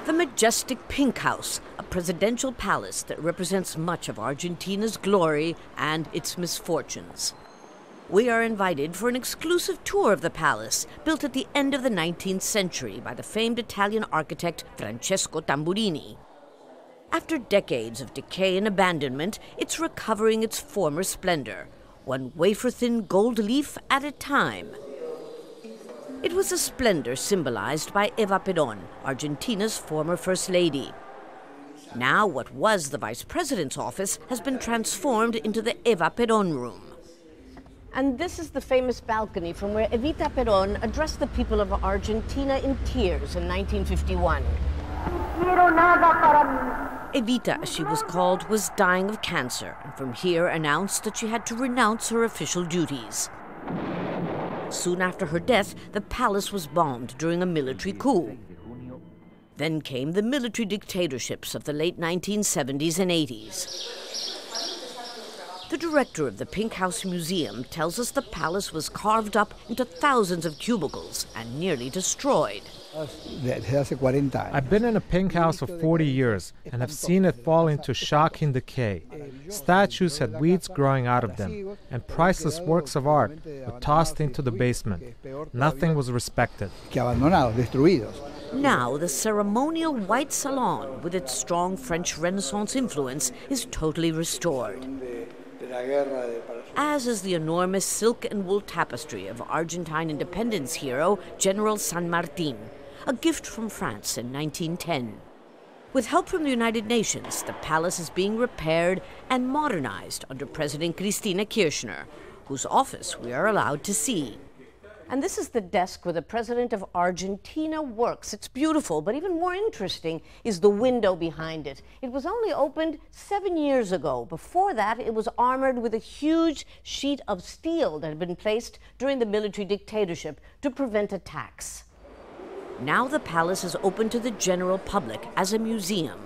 The majestic Pink House, a presidential palace that represents much of Argentina's glory and its misfortunes. We are invited for an exclusive tour of the palace, built at the end of the 19th century by the famed Italian architect Francesco Tamburini. After decades of decay and abandonment, it's recovering its former splendor, one wafer-thin gold leaf at a time. It was a splendor symbolized by Eva Peron, Argentina's former First Lady. Now what was the Vice President's office has been transformed into the Eva Peron Room. And this is the famous balcony from where Evita Peron addressed the people of Argentina in tears in 1951. Evita, as she was called, was dying of cancer, and from here announced that she had to renounce her official duties. Soon after her death, the palace was bombed during a military coup. Then came the military dictatorships of the late 1970s and 80s. The director of the Pink House Museum tells us the palace was carved up into thousands of cubicles and nearly destroyed. I've been in a pink house for 40 years and have seen it fall into shocking decay. Statues had weeds growing out of them, and priceless works of art were tossed into the basement. Nothing was respected. Now, the ceremonial white salon, with its strong French Renaissance influence, is totally restored. As is the enormous silk and wool tapestry of Argentine independence hero General San Martin, a gift from France in 1910. With help from the United Nations, the palace is being repaired and modernized under President Cristina Kirchner, whose office we are allowed to see. And this is the desk where the President of Argentina works. It's beautiful, but even more interesting is the window behind it. It was only opened 7 years ago. Before that, it was armored with a huge sheet of steel that had been placed during the military dictatorship to prevent attacks. Now the palace is open to the general public as a museum.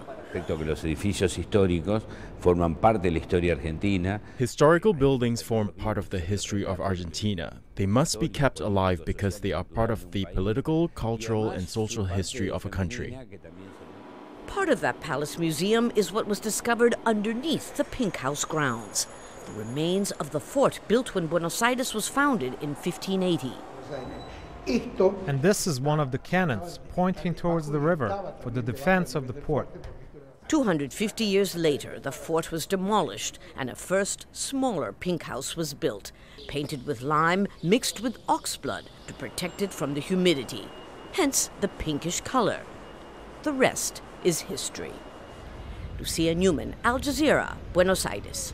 Historical buildings form part of the history of Argentina. They must be kept alive because they are part of the political, cultural, and social history of a country. Part of that palace museum is what was discovered underneath the Pink House grounds, the remains of the fort built when Buenos Aires was founded in 1580. And this is one of the cannons pointing towards the river for the defense of the port. 250 years later, the fort was demolished and a first, smaller Pink House was built, painted with lime mixed with ox blood to protect it from the humidity, hence the pinkish color. The rest is history. Lucia Newman, Al Jazeera, Buenos Aires.